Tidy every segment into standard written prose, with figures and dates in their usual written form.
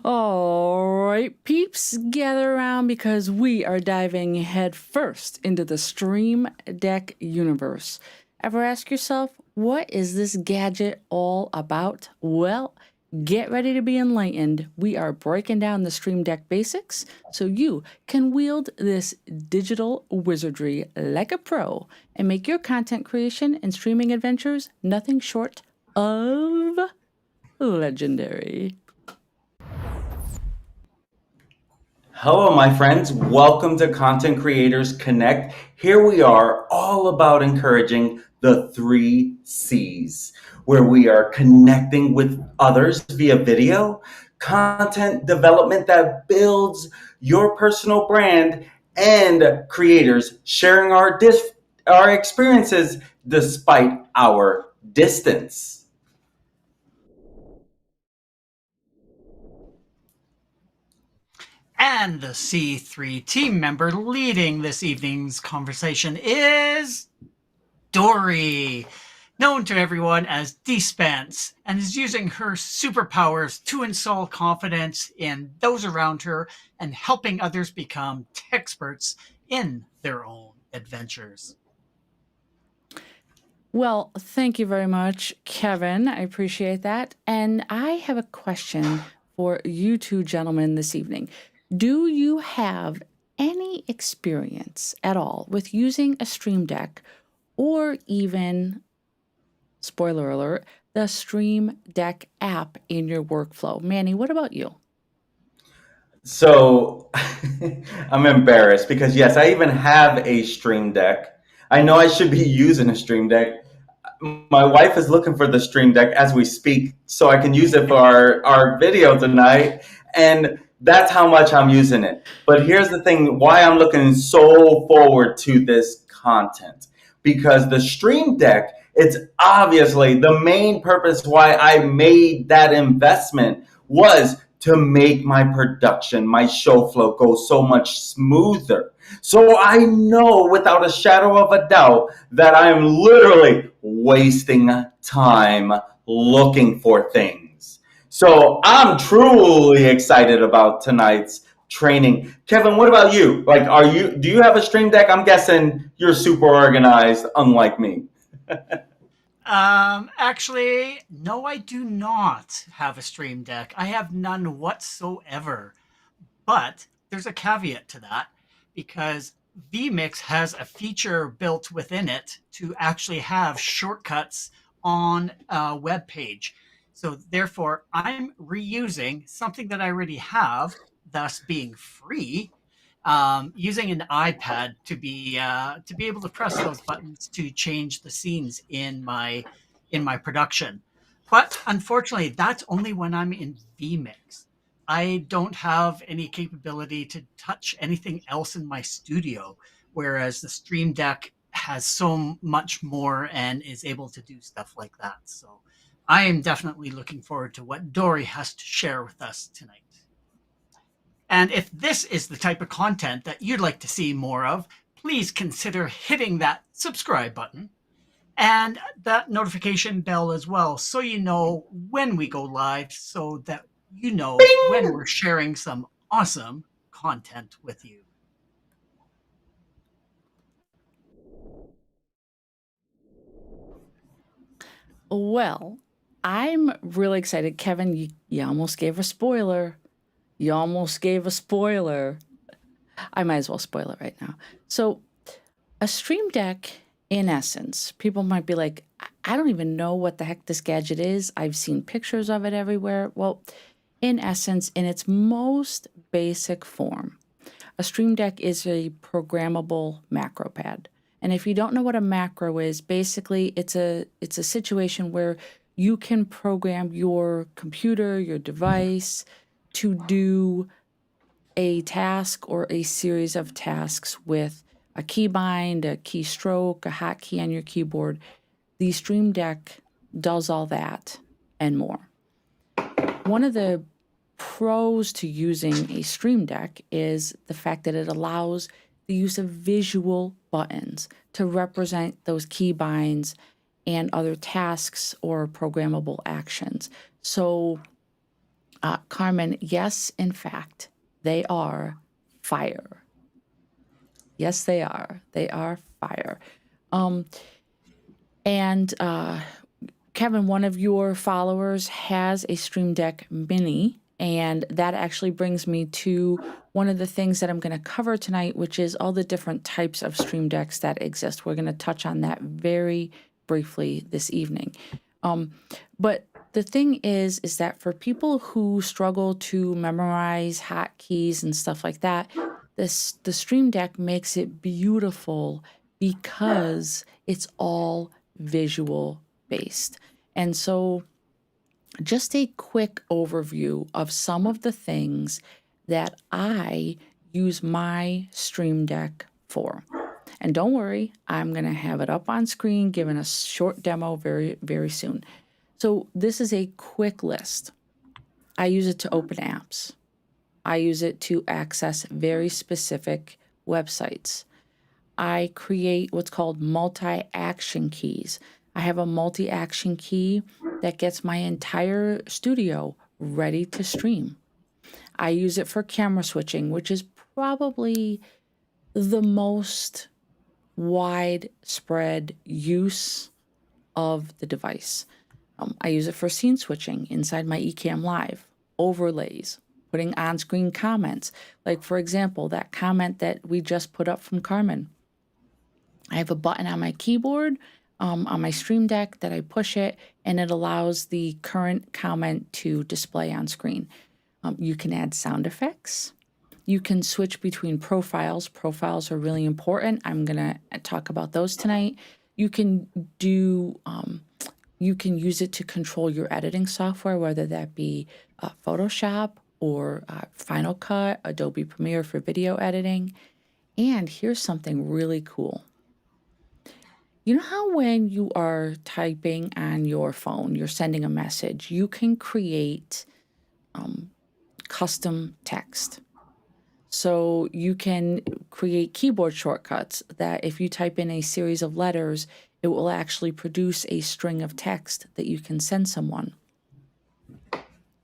All right, peeps, gather around because we are diving headfirst into the Stream Deck universe. Ever ask yourself, what is this gadget all about? Well, get ready to be enlightened. We are breaking down the Stream Deck basics so you can wield this digital wizardry like a pro and make your content creation and streaming adventures nothing short of legendary. Hello, my friends. Welcome to Content Creators Connect. Here we are, all about encouraging the 3Cs, where we are connecting with others via video, content development that builds your personal brand, and creators sharing our experiences despite our distance. And the C3 team member leading this evening's conversation is Dori, known to everyone as DSpence, and is using her superpowers to install confidence in those around her and helping others become experts in their own adventures. Well, thank you very much, Kevin. I appreciate that. And I have a question for you two gentlemen this evening. Do you have any experience at all with using a Stream Deck or even, spoiler alert, the Stream Deck app in your workflow? Manny, what about you? So I'm embarrassed because yes, I even have a Stream Deck. I know I should be using a Stream Deck. My wife is looking for the Stream Deck as we speak so I can use it for our video tonight. And that's how much I'm using it. But here's the thing, why I'm looking so forward to this content. Because the Stream Deck, it's obviously the main purpose why I made that investment was to make my production, my show flow go so much smoother. So I know without a shadow of a doubt that I am literally wasting time looking for things. So I'm truly excited about tonight's training. Kevin, what about you? Do you have a Stream Deck? I'm guessing you're super organized, unlike me. Actually, no, I do not have a Stream Deck. I have none whatsoever. But there's a caveat to that because vMix has a feature built within it to actually have shortcuts on a web page. So therefore, I'm reusing something that I already have, thus being free, using an iPad to be able to press those buttons to change the scenes in my production. But unfortunately, that's only when I'm in vMix. I don't have any capability to touch anything else in my studio, whereas the Stream Deck has so much more and is able to do stuff like that. So I am definitely looking forward to what Dory has to share with us tonight. And if this is the type of content that you'd like to see more of, please consider hitting that subscribe button and that notification bell as well, so you know when we go live, so that you know when we're sharing some awesome content with you. Well, I'm really excited. Kevin, you almost gave a spoiler. You almost gave a spoiler. I might as well spoil it right now. So, a Stream Deck, in essence, people might be like, I don't even know what the heck this gadget is. I've seen pictures of it everywhere. Well, in essence, in its most basic form, a Stream Deck is a programmable macro pad. And if you don't know what a macro is, basically it's a situation where you can program your computer, your device to do a task or a series of tasks with a keybind, a keystroke, a hotkey on your keyboard. The Stream Deck does all that and more. One of the pros to using a Stream Deck is the fact that it allows the use of visual buttons to represent those keybinds and other tasks or programmable actions. So Carmen, yes, in fact, they are fire. Yes, they are. They are fire. And Kevin, one of your followers has a Stream Deck Mini, and that actually brings me to one of the things that I'm going to cover tonight, which is all the different types of Stream Decks that exist. We're going to touch on that very briefly this evening. But the thing is that for people who struggle to memorize hotkeys and stuff like that, the Stream Deck makes it beautiful because it's all visual based. And so just a quick overview of some of the things that I use my Stream Deck for. And don't worry, I'm going to have it up on screen, giving a short demo very, very soon. So this is a quick list. I use it to open apps. I use it to access very specific websites. I create what's called multi-action keys. I have a multi-action key that gets my entire studio ready to stream. I use it for camera switching, which is probably the most widespread use of the device. I use it for scene switching inside my Ecamm Live, overlays, putting on-screen comments. Like, for example, that comment that we just put up from Carmen. I have a button on my keyboard, on my Stream Deck, that I push it, and it allows the current comment to display on screen. You can add sound effects. You can switch between profiles. Profiles are really important. I'm going to talk about those tonight. You can do... you can use it to control your editing software, whether that be Photoshop or Final Cut, Adobe Premiere for video editing. And here's something really cool. You know how when you are typing on your phone, you're sending a message, you can create custom text. So you can create keyboard shortcuts that if you type in a series of letters, it will actually produce a string of text that you can send someone.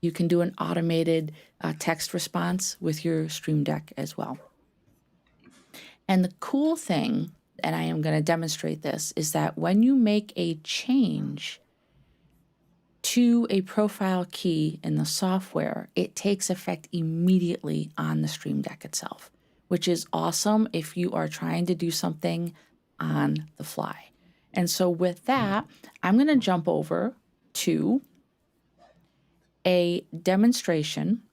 You can do an automated text response with your Stream Deck as well. And the cool thing, and I am going to demonstrate this, is that when you make a change to a profile key in the software, it takes effect immediately on the Stream Deck itself, which is awesome if you are trying to do something on the fly. And so with that, I'm going to jump over to a demonstration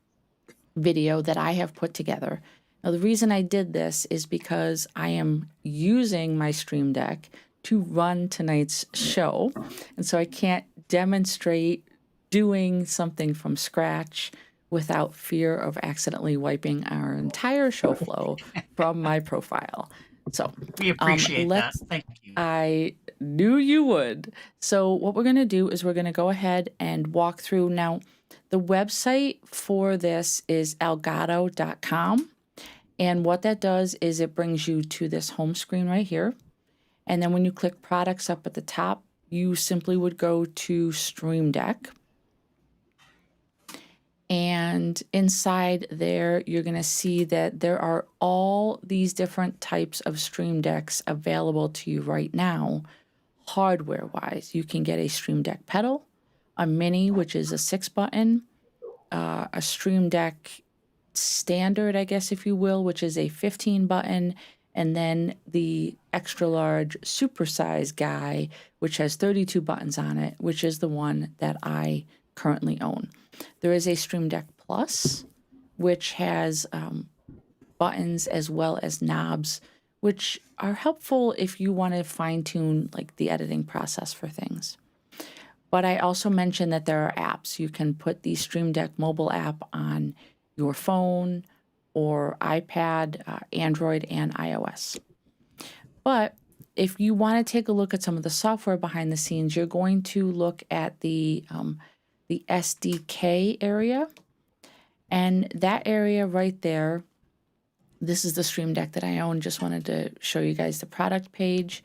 video that I have put together. Now, the reason I did this is because I am using my Stream Deck to run tonight's show. And so I can't demonstrate doing something from scratch without fear of accidentally wiping our entire show flow from my profile. So we appreciate that. Thank you. I knew you would. So what we're going to do is we're going to go ahead and walk through. Now, the website for this is elgato.com. And what that does is it brings you to this home screen right here. And then when you click products up at the top, you simply would go to Stream Deck. And inside there, you're going to see that there are all these different types of Stream Decks available to you right now, hardware-wise. You can get a Stream Deck pedal, a mini, which is a 6-button, a Stream Deck standard, I guess, if you will, which is a 15-button, and then the extra large supersize guy, which has 32 buttons on it, which is the one that I currently own. There is a Stream Deck Plus, which has buttons as well as knobs, which are helpful if you want to fine-tune like the editing process for things. But I also mentioned that there are apps. You can put the Stream Deck mobile app on your phone or iPad, Android, and iOS. But if you want to take a look at some of the software behind the scenes, you're going to look at the SDK area. And that area right there, this is the Stream Deck that I own. Just wanted to show you guys the product page.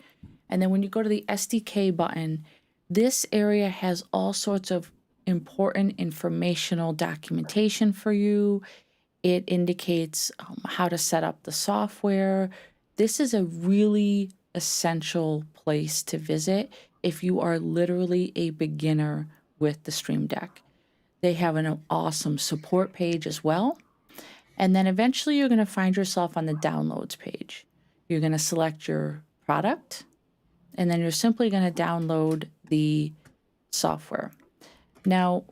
And then when you go to the SDK button, this area has all sorts of important informational documentation for you. It indicates how to set up the software. This is a really essential place to visit if you are literally a beginner with the Stream Deck. They have an awesome support page as well. And then eventually you're going to find yourself on the downloads page. You're going to select your product, and then you're simply going to download the software. Now,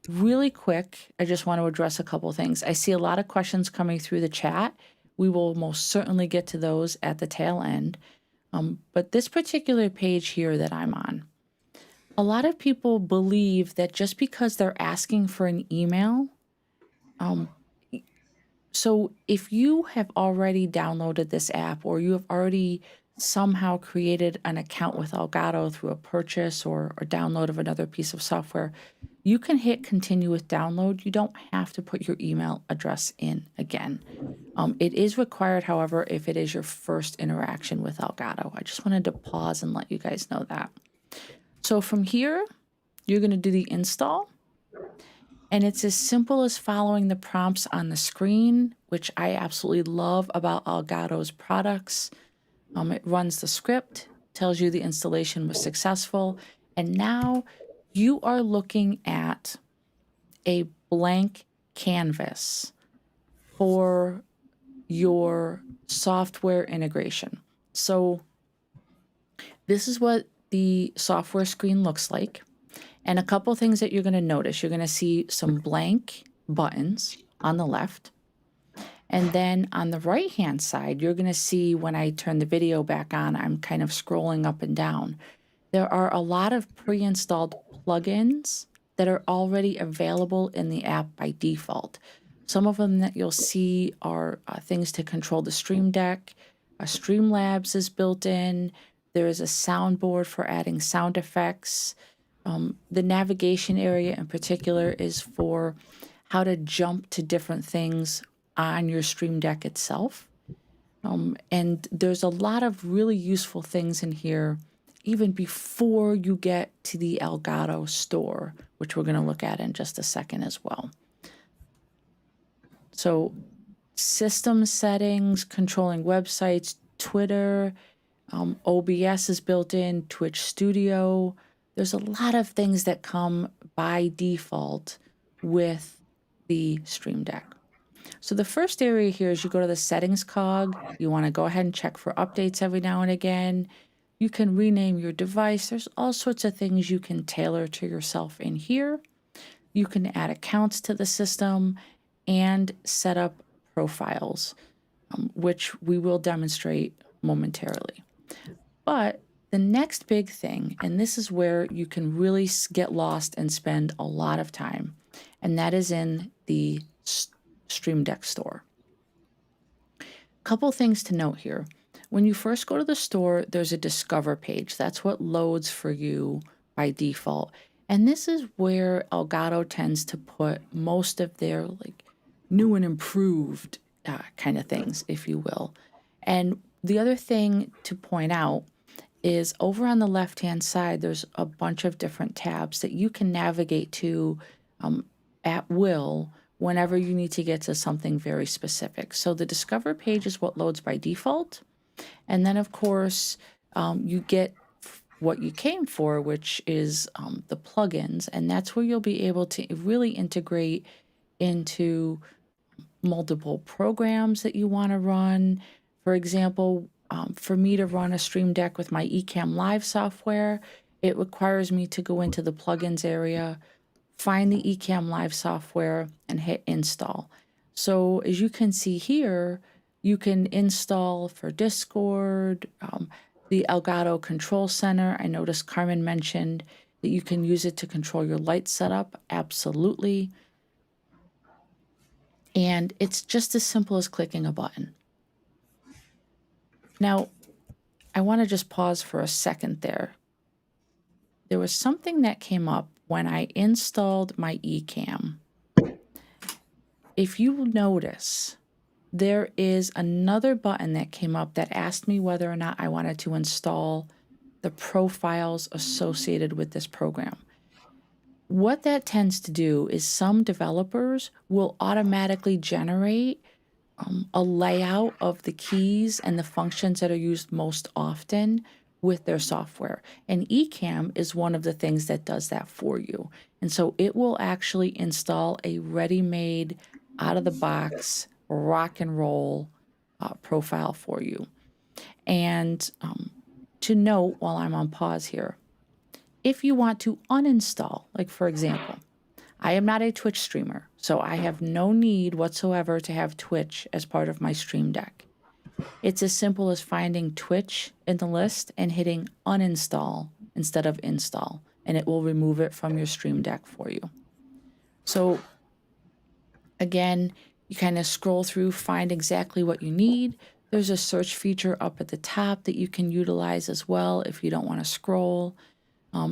really quick, I just want to address a couple things. I see a lot of questions coming through the chat. We will most certainly get to those at the tail end. But this particular page here that I'm on, a lot of people believe that just because they're asking for an email, so if you have already downloaded this app, or you have already somehow created an account with Elgato through a purchase or download of another piece of software, you can hit continue with download. You don't have to put your email address in again. It is required, however, if it is your first interaction with Elgato. I just wanted to pause and let you guys know that. So from here, you're going to do the install. And it's as simple as following the prompts on the screen, which I absolutely love about Elgato's products. It runs the script, tells you the installation was successful, and now you are looking at a blank canvas for your software integration. So this is what the software screen looks like. And a couple things that you're going to notice. You're going to see some blank buttons on the left. And then on the right-hand side, you're going to see when I turn the video back on, I'm kind of scrolling up and down. There are a lot of pre-installed plugins that are already available in the app by default. Some of them that you'll see are things to control the Stream Deck. Streamlabs is built in. There is a soundboard for adding sound effects. The navigation area in particular is for how to jump to different things on your Stream Deck itself. And there's a lot of really useful things in here, even before you get to the Elgato store, which we're going to look at in just a second as well. So system settings, controlling websites, Twitter, OBS is built in, Twitch Studio. There's a lot of things that come by default with the Stream Deck. So the first area here is you go to the settings cog. You want to go ahead and check for updates every now and again. You can rename your device. There's all sorts of things you can tailor to yourself in here. You can add accounts to the system and set up profiles, which we will demonstrate momentarily. But the next big thing, and this is where you can really get lost and spend a lot of time, and that is in the Stream Deck store. Couple things to note here. When you first go to the store, there's a Discover page. That's what loads for you by default. And this is where Elgato tends to put most of their new and improved kind of things, if you will. And the other thing to point out is over on the left-hand side, there's a bunch of different tabs that you can navigate to at will whenever you need to get to something very specific. So the Discover page is what loads by default. And then, of course, you get what you came for, which is the plugins. And that's where you'll be able to really integrate into multiple programs that you want to run. For example, for me to run a Stream Deck with my Ecamm Live software, it requires me to go into the plugins area, find the Ecamm Live software, and hit install. So as you can see here, you can install for Discord, the Elgato Control Center. I noticed Carmen mentioned that you can use it to control your light setup. Absolutely. And it's just as simple as clicking a button. Now, I want to just pause for a second there. There was something that came up when I installed my Ecamm. If you notice, there is another button that came up that asked me whether or not I wanted to install the profiles associated with this program. what that tends to do is some developers will automatically generate a layout of the keys and the functions that are used most often with their software. And Ecamm is one of the things that does that for you. And so it will actually install a ready-made, out-of-the-box, rock and roll profile for you. And to note while I'm on pause here, if you want to uninstall, like for example, I am not a Twitch streamer, so I have no need whatsoever to have Twitch as part of my Stream Deck. It's as simple as finding Twitch in the list and hitting uninstall instead of install, and it will remove it from your Stream Deck for you. So again, you kind of scroll through, find exactly what you need. There's a search feature up at the top that you can utilize as well if you don't want to scroll,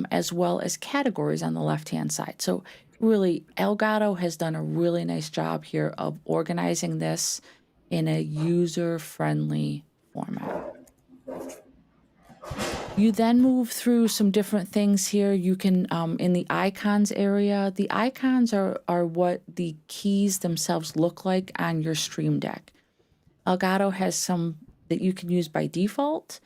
as well as categories on the left-hand side. So really, Elgato has done a really nice job here of organizing this in a user-friendly format. You then move through some different things here. You can, in the icons area, the icons are what the keys themselves look like on your Stream Deck. Elgato has some that you can use by default,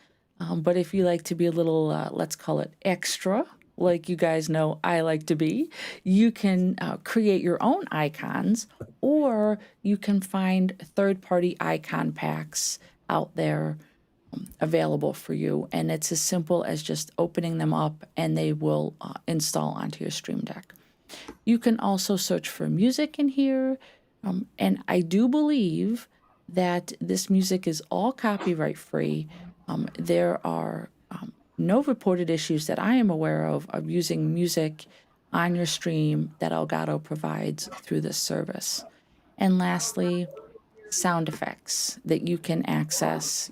but if you like to be a little, let's call it extra, like you guys know I like to be, you can create your own icons, or you can find third-party icon packs out there available for you. And it's as simple as just opening them up and they will install onto your Stream Deck. You can also search for music in here. And I do believe that this music is all copyright free. There are no reported issues that I am aware of using music on your stream that Elgato provides through this service. And lastly, sound effects that you can access,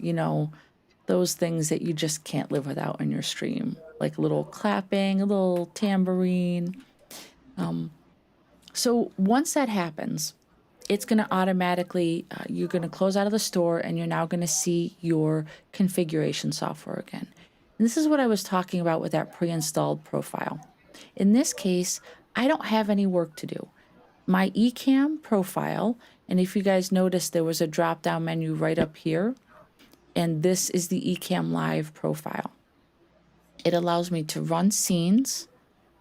those things that you just can't live without in your stream, like a little clapping, a little tambourine. So once that happens, it's going to automatically, you're going to close out of the store and you're now going to see your configuration software again. And this is what I was talking about with that pre-installed profile. In this case, I don't have any work to do. My Ecamm profile, and if you guys notice, there was a drop-down menu right up here, and this is the Ecamm Live profile. It allows me to run scenes,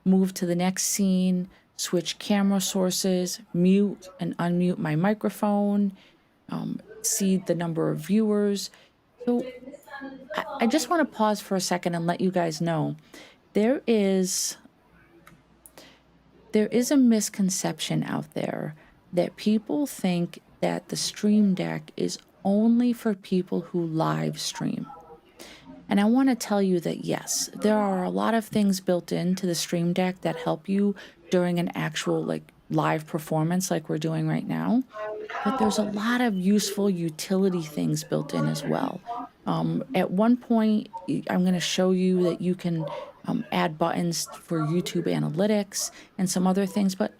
move to the next scene, switch camera sources, mute and unmute my microphone, see the number of viewers. So I just want to pause for a second and let you guys know there is a misconception out there that people think that the Stream Deck is only for people who live stream. And I want to tell you that yes, there are a lot of things built into the Stream Deck that help you during an actual live performance like we're doing right now. But there's a lot of useful utility things built in as well. At one point, I'm going to show you that you can add buttons for YouTube analytics and some other things, but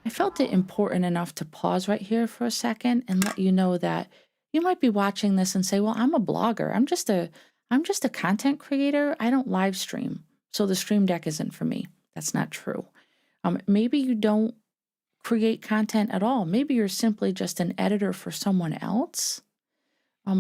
I felt it important enough to pause right here for a second and let you know that you might be watching this and say, well, I'm a blogger. I'm just a content creator. I don't live stream. So the Stream Deck isn't for me. That's not true. Maybe you don't create content at all. Maybe you're simply just an editor for someone else.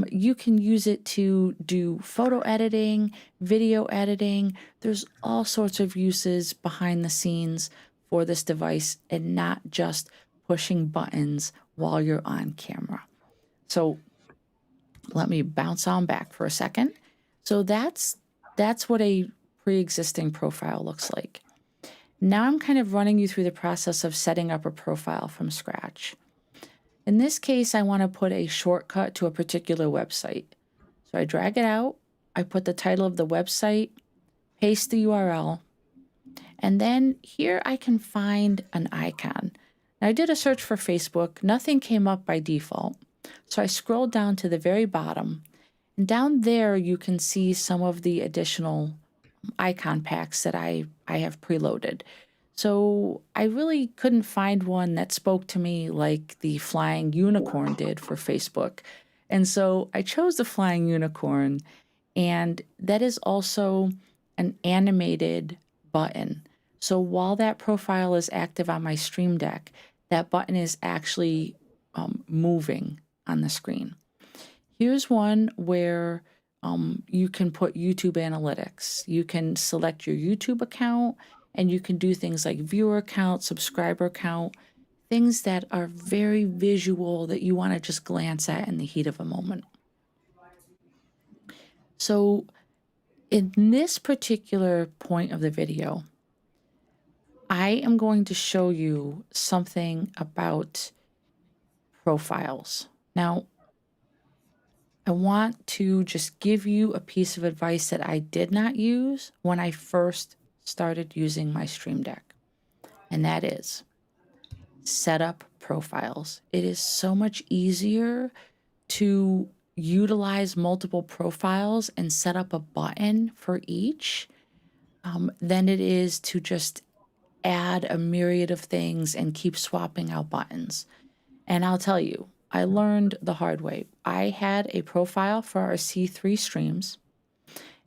You can use it to do photo editing, video editing. There's all sorts of uses behind the scenes for this device and not just pushing buttons while you're on camera. So let me bounce on back for a second. So that's what a pre-existing profile looks like. Now I'm kind of running you through the process of setting up a profile from scratch. In this case, I want to put a shortcut to a particular website. So I drag it out, I put the title of the website, paste the URL, and then here I can find an icon. Now I did a search for Facebook, nothing came up by default. So I scrolled down to the very bottom, and down there you can see some of the additional icon packs that I have preloaded. So I really couldn't find one that spoke to me like the flying unicorn did for Facebook. And so I chose the flying unicorn, and that is also an animated button. So while that profile is active on my Stream Deck, that button is actually moving on the screen. Here's one where you can put YouTube analytics. You can select your YouTube account, and you can do things like viewer count, subscriber count, things that are very visual that you want to just glance at in the heat of a moment. So in this particular point of the video, I am going to show you something about profiles. Now, I want to just give you a piece of advice that I did not use when I first started using my Stream Deck, and that is set up profiles. It is so much easier to utilize multiple profiles and set up a button for each than it is to just add a myriad of things and keep swapping out buttons. And I'll tell you, I learned the hard way. I had a profile for our C3 streams,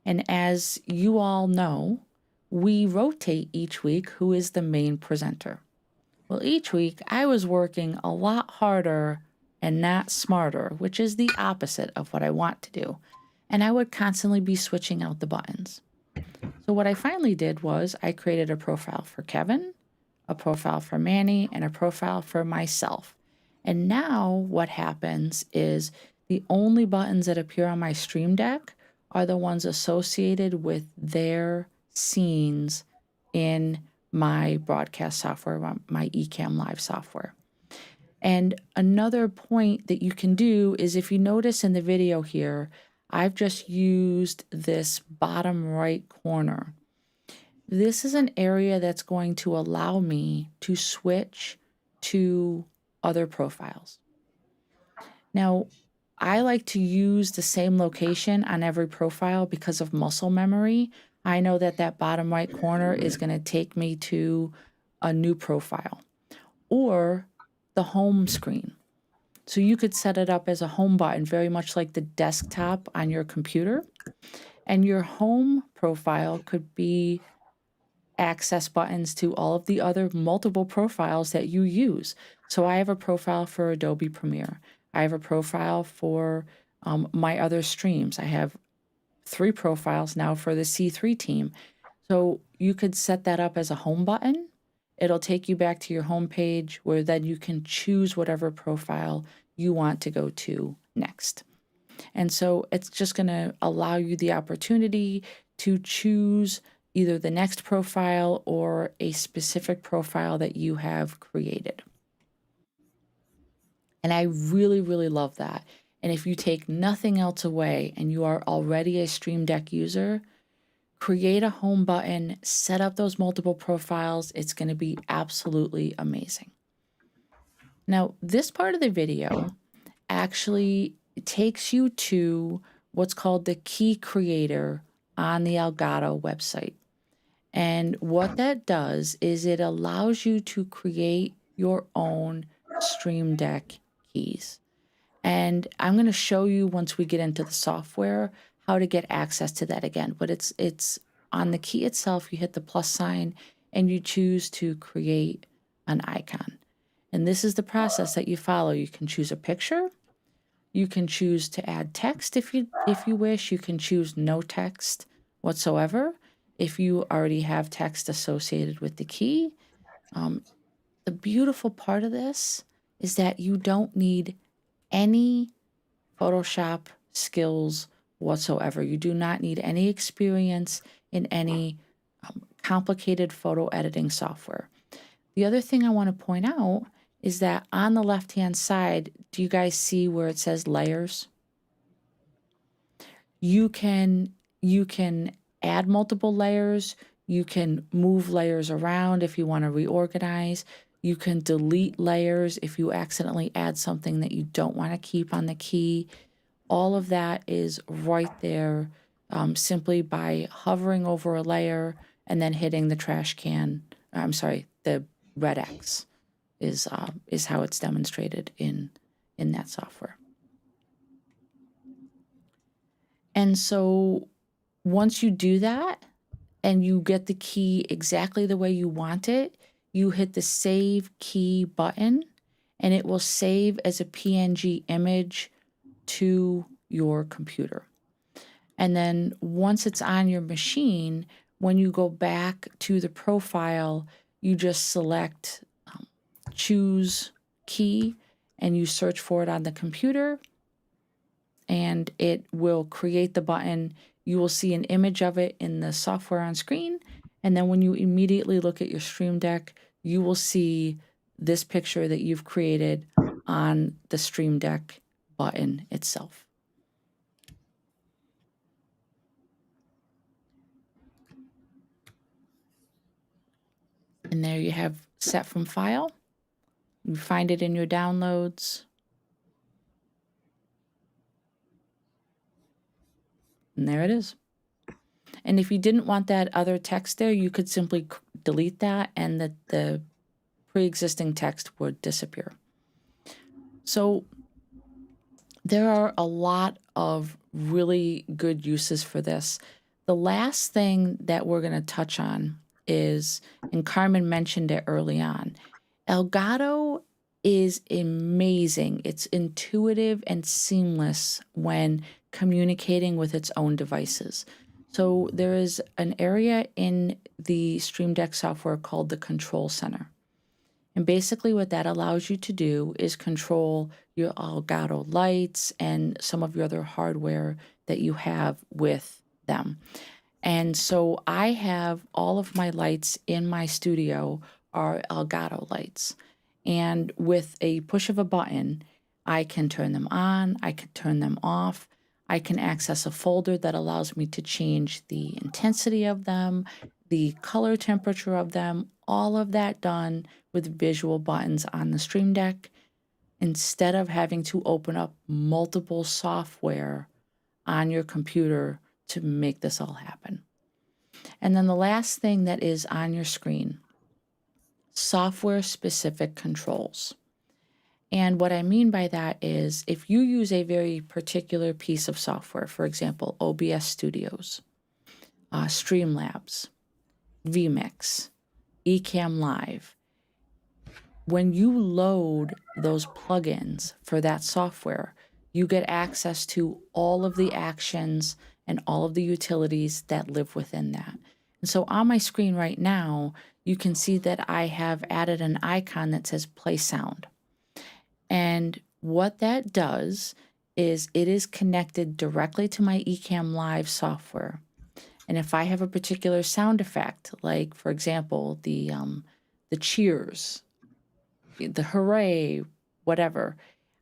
and as you all know, we rotate each week who is the main presenter. Well, each week I was working a lot harder and not smarter, which is the opposite of what I want to do. And I would constantly be switching out the buttons. So what I finally did was I created a profile for Kevin, a profile for Manny, and a profile for myself. And now what happens is the only buttons that appear on my Stream Deck are the ones associated with their scenes in my broadcast software, my Ecamm Live software. And another point that you can do is, if you notice in the video here, I've just used this bottom right corner. This is an area that's going to allow me to switch to other profiles. Now, I like to use the same location on every profile because of muscle memory. I know that that bottom right corner is going to take me to a new profile or the home screen. So you could set it up as a home button, very much like the desktop on your computer. And your home profile could be access buttons to all of the other multiple profiles that you use. So I have a profile for Adobe Premiere. I have a profile for my other streams. I have 3 profiles now for the C3 team. So you could set that up as a home button. It'll take you back to your home page, where then you can choose whatever profile you want to go to next. And so it's just going to allow you the opportunity to choose either the next profile or a specific profile that you have created. And I really, really love that. And if you take nothing else away and you are already a Stream Deck user, create a home button, set up those multiple profiles. It's going to be absolutely amazing. Now, this part of the video actually takes you to what's called the Key Creator on the Elgato website. And what that does is it allows you to create your own Stream Deck keys. And I'm going to show you, once we get into the software, how to get access to that again. But it's on the key itself. You hit the plus sign and you choose to create an icon. And this is the process that you follow. You can choose a picture. You can choose to add text if you wish. You can choose no text whatsoever if you already have text associated with the key. The beautiful part of this is that you don't need any Photoshop skills whatsoever. You do not need any experience in any complicated photo editing software. The other thing I want to point out is that on the left-hand side, do you guys see where it says layers? You can add multiple layers. You can move layers around if you want to reorganize. You can delete layers if you accidentally add something that you don't want to keep on the key. All of that is right there simply by hovering over a layer and then hitting the trash can. I'm sorry, the red X is how it's demonstrated in that software. And so once you do that, and you get the key exactly the way you want it, you hit the Save Key button, and it will save as a PNG image to your computer. And then once it's on your machine, when you go back to the profile, you just select Choose Key, and you search for it on the computer, and it will create the button. You will see an image of it in the software on screen, and then when you immediately look at your Stream Deck, you will see this picture that you've created on the Stream Deck button itself. And there you have Set from File. You find it in your downloads. And there it is. And if you didn't want that other text there, you could simply delete that, and the pre-existing text would disappear. So there are a lot of really good uses for this. The last thing that we're going to touch on is, and Carmen mentioned it early on, Elgato is amazing. It's intuitive and seamless when communicating with its own devices. So there is an area in the Stream Deck software called the Control Center. And basically what that allows you to do is control your Elgato lights and some of your other hardware that you have with them. And so I have all of my lights in my studio are Elgato lights. And with a push of a button, I can turn them on, I can turn them off, I can access a folder that allows me to change the intensity of them, the color temperature of them, all of that done with visual buttons on the Stream Deck, instead of having to open up multiple software on your computer to make this all happen. And then the last thing that is on your screen, software-specific controls. And what I mean by that is if you use a very particular piece of software, for example, OBS Studios, Streamlabs, vMix, Ecamm Live, when you load those plugins for that software, you get access to all of the actions and all of the utilities that live within that. And so on my screen right now, you can see that I have added an icon that says Play Sound. And what that does is it is connected directly to my Ecamm Live software. And if I have a particular sound effect, like for example, the cheers, the hooray, whatever,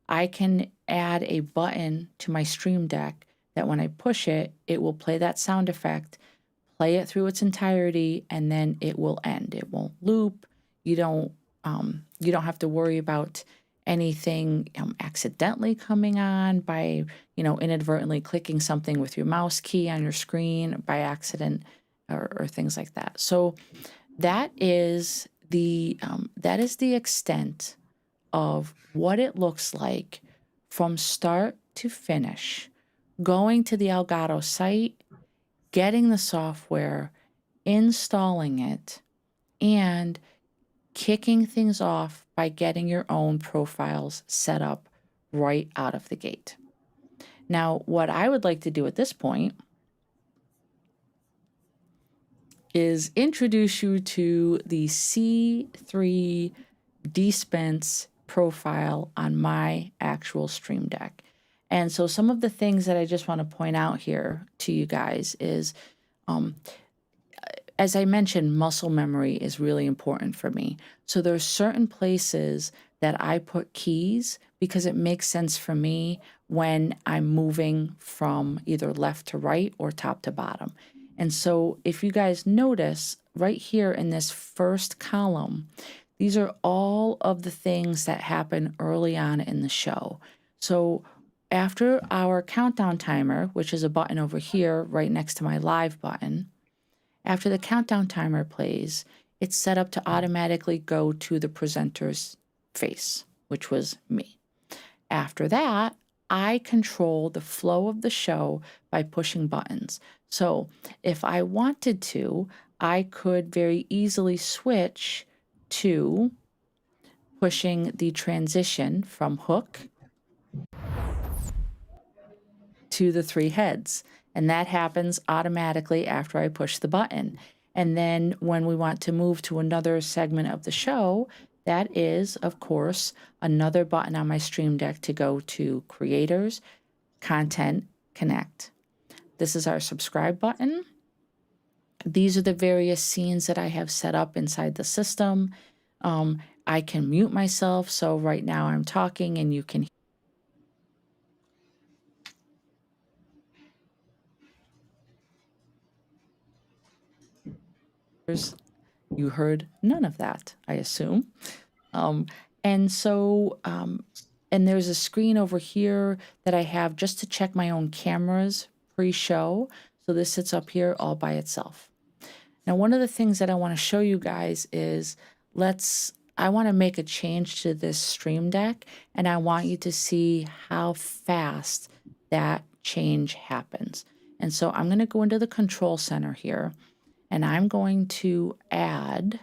I can add a button to my Stream Deck that when I push it, it will play that sound effect, play it through its entirety, and then it will end. It won't loop. You don't have to worry about anything accidentally coming on by, inadvertently clicking something with your mouse key on your screen by accident or things like that. So that is the extent of what it looks like from start to finish, going to the Elgato site, getting the software, installing it, and kicking things off by getting your own profiles set up right out of the gate. Now, what I would like to do at this point is introduce you to the C3 DSpence profile on my actual Stream Deck. And so some of the things that I just want to point out here to you guys is, as I mentioned, muscle memory is really important for me. So there's certain places that I put keys because it makes sense for me when I'm moving from either left to right or top to bottom. And so if you guys notice right here in this first column, these are all of the things that happen early on in the show. So after our countdown timer, which is a button over here right next to my live button, after the countdown timer plays, it's set up to automatically go to the presenter's face, which was me. After that, I control the flow of the show by pushing buttons. So if I wanted to, I could very easily switch to pushing the transition from hook to the 3 heads. And that happens automatically after I push the button. And then when we want to move to another segment of the show, that is, of course, another button on my Stream Deck to go to Creators, Content, Connect. This is our subscribe button. These are the various scenes that I have set up inside the system. I can mute myself. So right now I'm talking and you can hear. You heard none of that, I assume. And so, and there's a screen over here that I have just to check my own cameras pre-show. So this sits up here all by itself. Now, one of the things that I want to show you guys is I want to make a change to this Stream Deck, and I want you to see how fast that change happens. And so I'm going to go into the control center here, and I'm going to add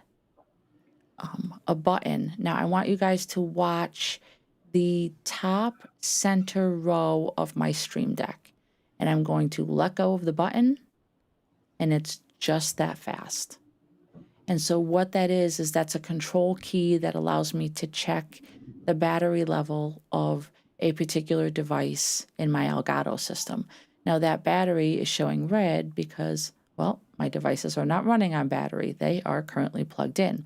a button. Now, I want you guys to watch the top center row of my Stream Deck. And I'm going to let go of the button, and it's just that fast. And so what that is that's a control key that allows me to check the battery level of a particular device in my Elgato system. Now, that battery is showing red because, well, my devices are not running on battery. They are currently plugged in.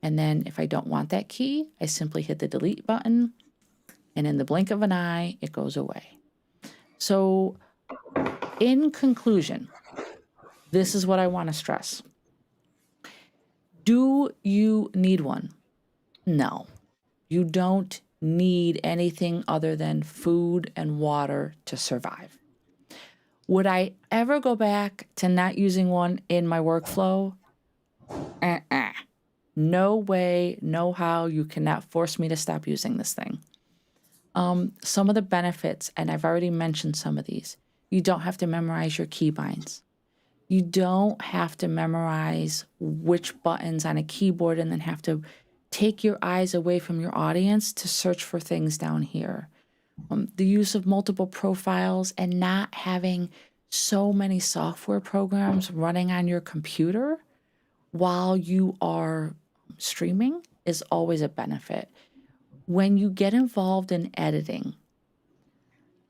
And then if I don't want that key, I simply hit the delete button, and in the blink of an eye, it goes away. So in conclusion, this is what I want to stress. Do you need one? No, you don't need anything other than food and water to survive. Would I ever go back to not using one in my workflow? No way, no how. You cannot force me to stop using this thing. Some of the benefits, and I've already mentioned some of these. You don't have to memorize your keybinds. You don't have to memorize which buttons on a keyboard and then have to take your eyes away from your audience to search for things down here. The use of multiple profiles and not having so many software programs running on your computer while you are streaming is always a benefit. When you get involved in editing,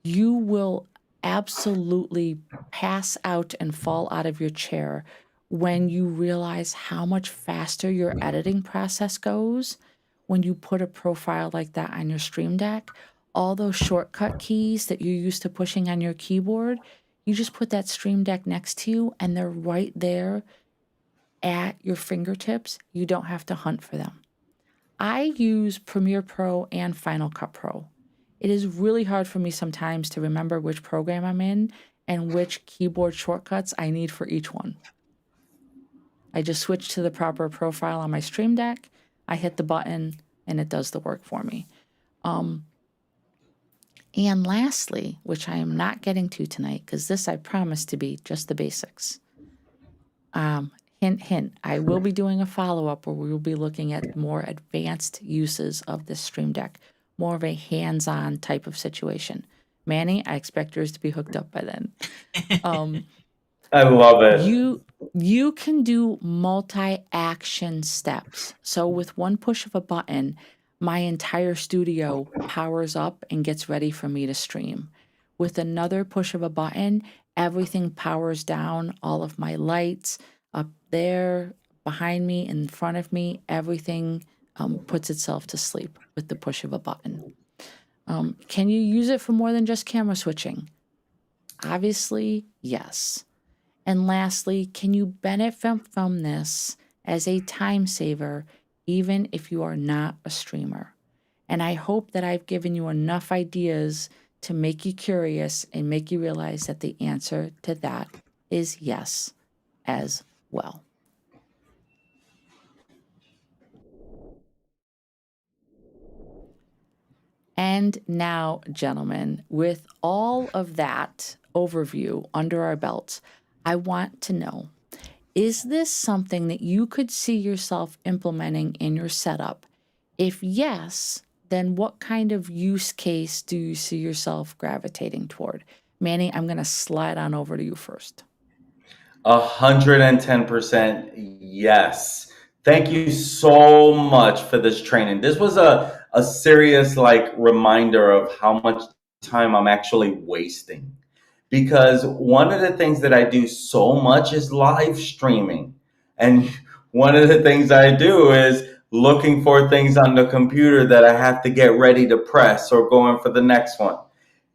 you will absolutely pass out and fall out of your chair when you realize how much faster your editing process goes when you put a profile like that on your Stream Deck. All those shortcut keys that you're used to pushing on your keyboard, you just put that Stream Deck next to you and they're right there at your fingertips. You don't have to hunt for them. I use Premiere Pro and Final Cut Pro. It is really hard for me sometimes to remember which program I'm in and which keyboard shortcuts I need for each one. I just switch to the proper profile on my Stream Deck, I hit the button, and it does the work for me. And lastly, which I am not getting to tonight, because this I promise to be just the basics. Hint, hint, I will be doing a follow-up where we will be looking at more advanced uses of this Stream Deck, more of a hands-on type of situation. Manny, I expect yours to be hooked up by then. I love it. You can do multi-action steps. So with one push of a button, my entire studio powers up and gets ready for me to stream. With another push of a button, everything powers down, all of my lights, up there, behind me, in front of me, everything puts itself to sleep with the push of a button. Can you use it for more than just camera switching? Obviously, yes. And lastly, can you benefit from this as a time saver, even if you are not a streamer? And I hope that I've given you enough ideas to make you curious and make you realize that the answer to that is yes as well. And now, gentlemen, with all of that overview under our belts, I want to know, is this something that you could see yourself implementing in your setup? If yes, then what kind of use case do you see yourself gravitating toward? Manny, I'm going to slide on over to you first. 110% yes. Thank you so much for this training. This was a serious like reminder of how much time I'm actually wasting. Because one of the things that I do so much is live streaming. And one of the things I do is looking for things on the computer that I have to get ready to press or going for the next one.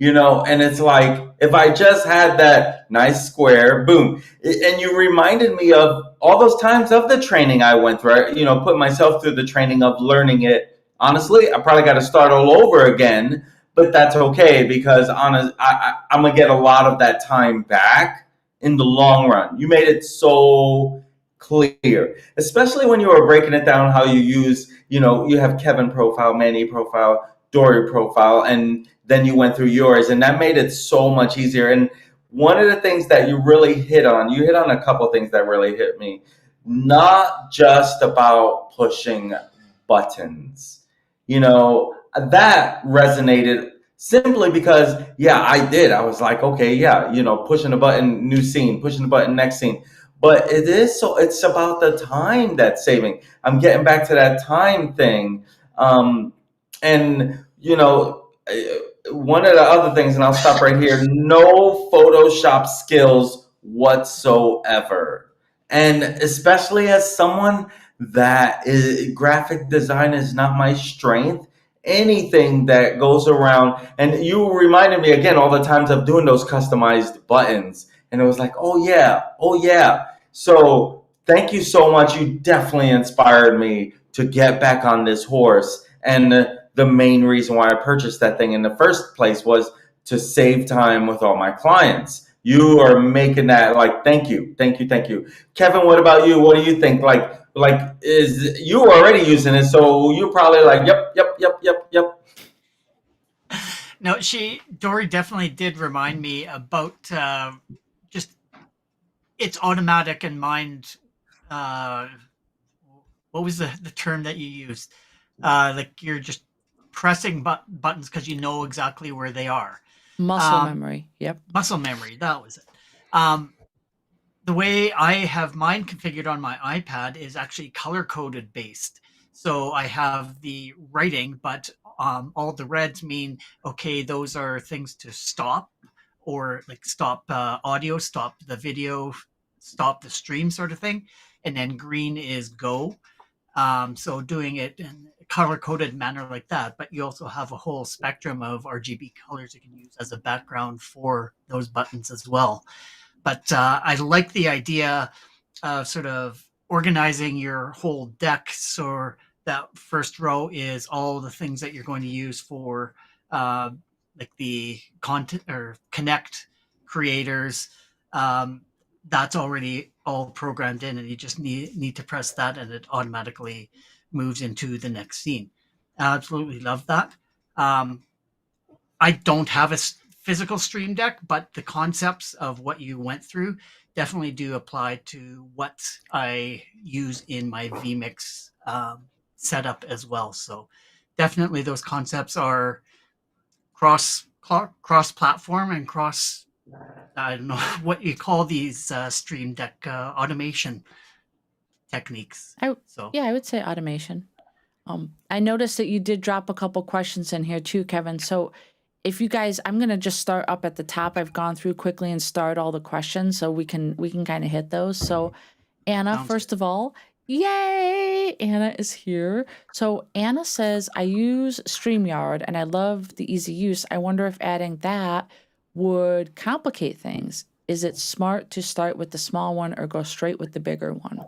And it's like, if I just had that nice square, boom. And you reminded me of all those times of the training I went through. Put myself through the training of learning it. Honestly, I probably got to start all over again, but that's okay because I'm going to get a lot of that time back in the long run. You made it so clear, especially when you were breaking it down how you use, you have Kevin profile, Manny profile, Dori profile, and then you went through yours, and that made it so much easier. And one of the things that you hit on a couple of things that really hit me, not just about pushing buttons. That resonated simply because, yeah, I did. I was like, okay, yeah, pushing a button, new scene, pushing the button, next scene. But it's about the time that's saving. I'm getting back to that time thing. And one of the other things, and I'll stop right here, no Photoshop skills whatsoever. And especially as someone that graphic design is not my strength, anything that goes around, and you reminded me again all the times of doing those customized buttons. And it was like, oh yeah. So thank you so much. You definitely inspired me to get back on this horse. And the main reason why I purchased that thing in the first place was to save time with all my clients. You are making that like, thank you. Kevin, what about you? What do you think? Like is you already using it, so you're probably like, yep. No, Dory definitely did remind me about just it's automatic and mind. Uh, what was the term that you used? Like you're just pressing buttons because you know exactly where they are. Muscle memory. Yep. Muscle memory. That was it. The way I have mine configured on my iPad is actually color coded based. So I have the writing, but all the reds mean, okay, those are things to stop, or like stop audio, stop the video, stop the stream sort of thing. And then green is go. So doing it in a color coded manner like that, but you also have a whole spectrum of RGB colors you can use as a background for those buttons as well. But I like the idea of sort of organizing your whole deck so that first row is all the things that you're going to use for like the content or connect creators. That's already all programmed in, and you just need to press that, and it automatically moves into the next scene. I absolutely love that. I don't have a physical Stream Deck, but the concepts of what you went through definitely do apply to what I use in my vMix setup as well. So definitely those concepts are cross platform and cross. I don't know what you call these Stream Deck automation techniques. I would say automation. I noticed that you did drop a couple questions in here too, Kevin. So if you guys, I'm gonna just start up at the top. I've gone through quickly and start all the questions so we can kind of hit those. So Anna, first of all, yay! Anna is here. So Anna says, I use StreamYard and I love the easy use. I wonder if adding that would complicate things. Is it smart to start with the small one or go straight with the bigger one?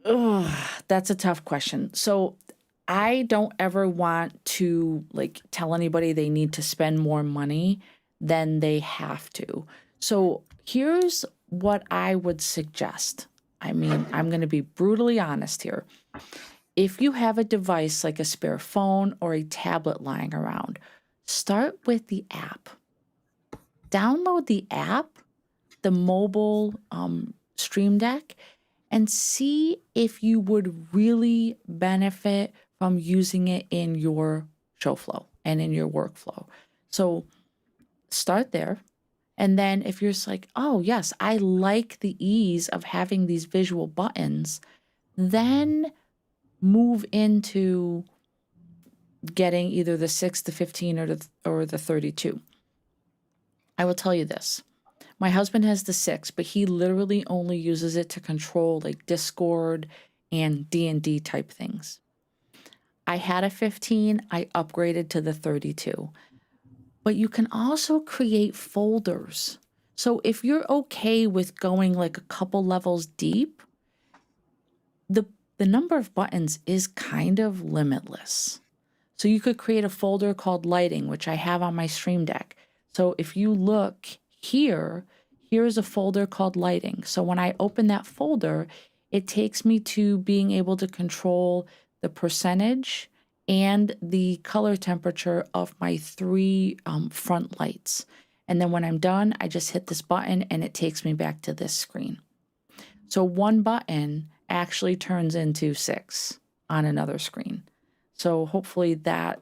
Ugh, that's a tough question. So I don't ever want to like tell anybody they need to spend more money than they have to. So here's what I would suggest. I mean, I'm going to be brutally honest here. if you have a device like a spare phone or a tablet lying around, start with the app. Download the app, the mobile Stream Deck, and see if you would really benefit from using it in your show flow and in your workflow. So start there. And then if you're just like, oh, yes, I like the ease of having these visual buttons, then move into getting either the 6, the 15, or the 32. I will tell you this. My husband has the 6, but he literally only uses it to control like Discord and D&D type things. I had a 15, I upgraded to the 32. But you can also create folders. So if you're okay with going like a couple levels deep, the number of buttons is kind of limitless. So you could create a folder called lighting, which I have on my Stream Deck. So if you look here, here's a folder called lighting. So when I open that folder, it takes me to being able to control the percentage and the color temperature of my 3 front lights. And then when I'm done, I just hit this button and it takes me back to this screen. So one button actually turns into 6 on another screen. So hopefully that,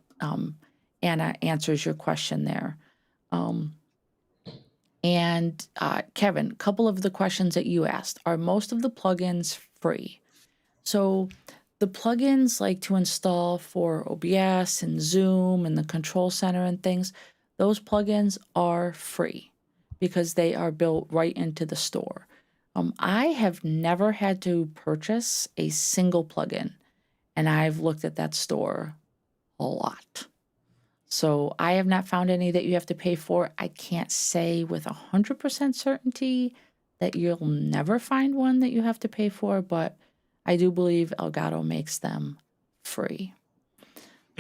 Anna, answers your question there. And Kevin, a couple of the questions that you asked, are most of the plugins free? So the plugins like to install for OBS and Zoom and the control center and things, those plugins are free because they are built right into the store. I have never had to purchase a single plugin, and I've looked at that store a lot. So I have not found any that you have to pay for. I can't say with 100% certainty that you'll never find one that you have to pay for, but I do believe Elgato makes them free.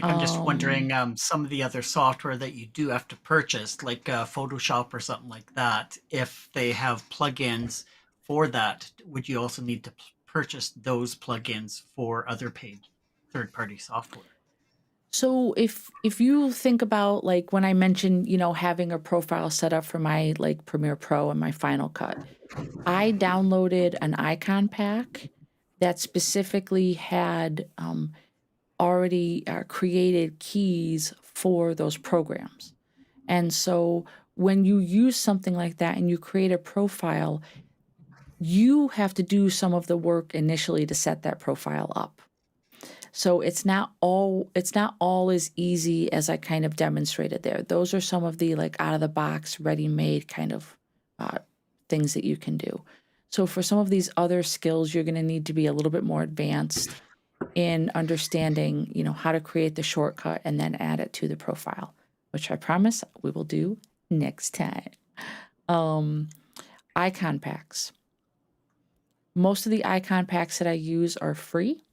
Like, I'm just wondering, some of the other software that you do have to purchase, like Photoshop or something like that, if they have plugins for that, would you also need to purchase those plugins for other paid third-party software? So if you think about like when I mentioned, having a profile set up for my like Premiere Pro and my Final Cut, I downloaded an icon pack that specifically had already created keys for those programs. And so when you use something like that and you create a profile, you have to do some of the work initially to set that profile up. So it's not all as easy as I kind of demonstrated there. Those are some of the like out of the box, ready-made kind of things that you can do. So for some of these other skills, you're going to need to be a little bit more advanced in understanding, how to create the shortcut and then add it to the profile, which I promise we will do next time. Icon packs. Most of the icon packs that I use are free.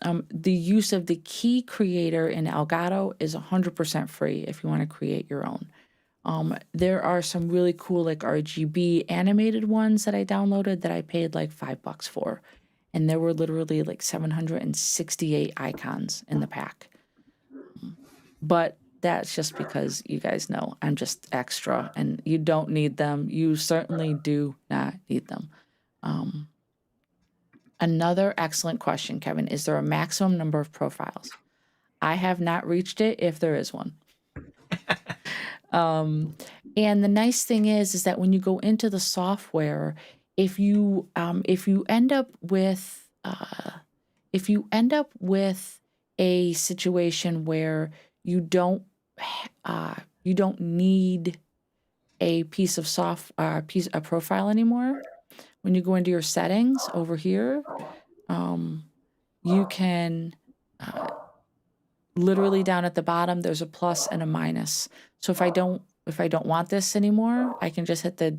The use of the key creator in Elgato is 100% free if you want to create your own. There are some really cool like RGB animated ones that I downloaded that I paid like $5 for. And there were literally like 768 icons in the pack. But that's just because you guys know I'm just extra and you don't need them. You certainly do not need them. Another excellent question, Kevin. Is there a maximum number of profiles? I have not reached it if there is one. And the nice thing is that when you go into the software, if you end up with a situation where you don't need a piece of a profile anymore, when you go into your settings over here, you can literally down at the bottom, there's a plus and a minus. So if I don't want this anymore, I can just hit the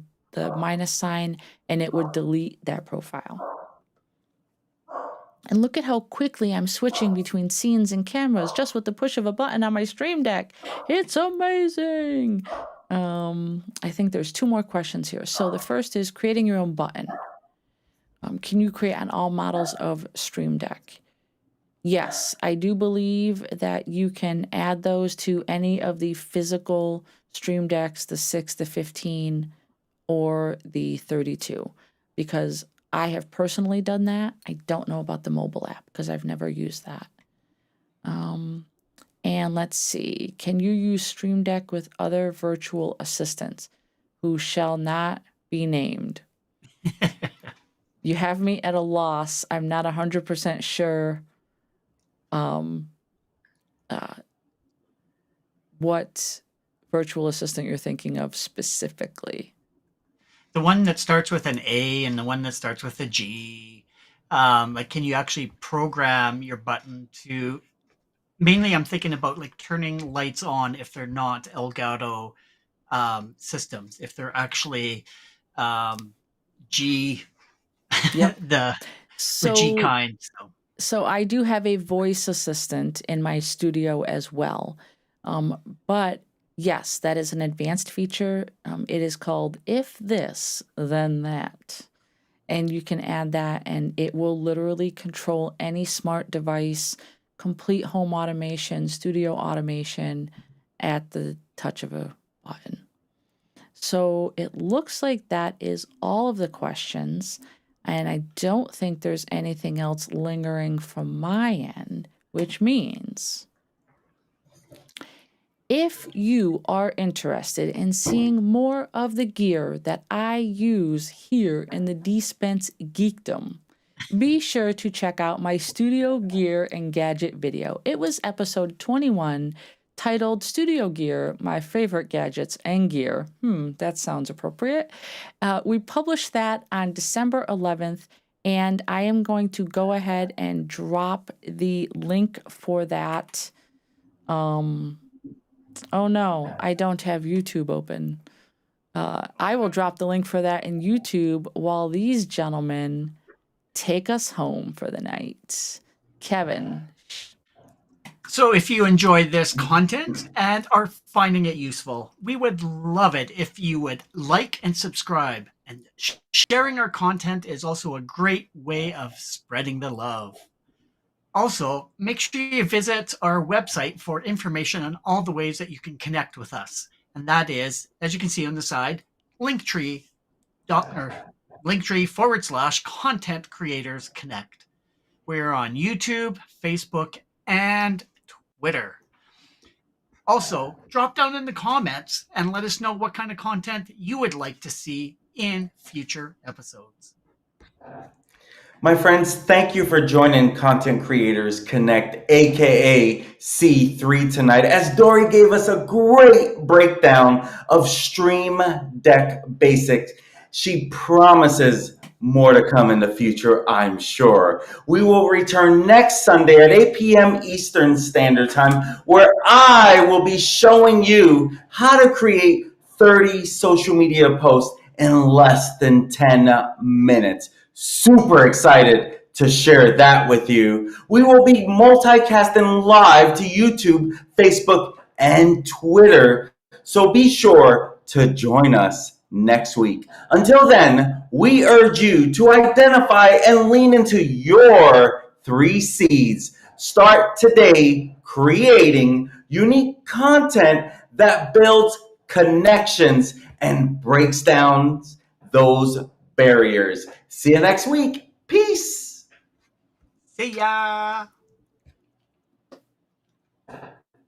minus sign and it would delete that profile. And look at how quickly I'm switching between scenes and cameras just with the push of a button on my Stream Deck. It's amazing. I think there's 2 more questions here. So the first is creating your own button. Can you create on all models of Stream Deck? Yes, I do believe that you can add those to any of the physical Stream Decks, the 6, the 15, or the 32, because I have personally done that. I don't know about the mobile app because I've never used that. And let's see, can you use Stream Deck with other virtual assistants who shall not be named? You have me at a loss. I'm not 100% sure what virtual assistant you're thinking of specifically. The one that starts with an A and the one that starts with a G. Like, can you actually program your button to? Mainly, I'm thinking about like turning lights on if they're not Elgato systems, if they're actually G, Yep. the G So kind. so I do have a voice assistant in my studio as well. But yes, that is an advanced feature. It is called If This, Then That. And you can add that, and it will literally control any smart device, complete home automation, studio automation at the touch of a button. So it looks like that is all of the questions. And I don't think there's anything else lingering from my end, which means if you are interested in seeing more of the gear that I use here in the DSpence geekdom, be sure to check out my studio gear and gadget video. It was episode 21, titled Studio Gear, My Favorite Gadgets and Gear. That sounds appropriate. We published that on December 11th, and I am going to go ahead and drop the link for that. Oh no, I don't have YouTube open. I will drop the link for that in YouTube while these gentlemen take us home for the night. Kevin. So if you enjoy this content and are finding it useful, we would love it if you would like and subscribe. And sharing our content is also a great way of spreading the love. Also, make sure you visit our website for information on all the ways that you can connect with us. And that is, as you can see on the side, linktree/content creators connect. We're on YouTube, Facebook, and Twitter. Also, drop down in the comments and let us know what kind of content you would like to see in future episodes. My friends, thank you for joining Content Creators Connect, aka C3 tonight, as Dori gave us a great breakdown of Stream Deck basics. She promises more to come in the future, I'm sure. We will return next Sunday at 8 p.m. Eastern Standard Time, where I will be showing you how to create 30 social media posts in less than 10 minutes. Super excited to share that with you. We will be multicasting live to YouTube, Facebook, and Twitter. So be sure to join us next week. Until then, we urge you to identify and lean into your 3 C's. Start today creating unique content that builds connections and breaks down those barriers. See you next week. Peace. See ya!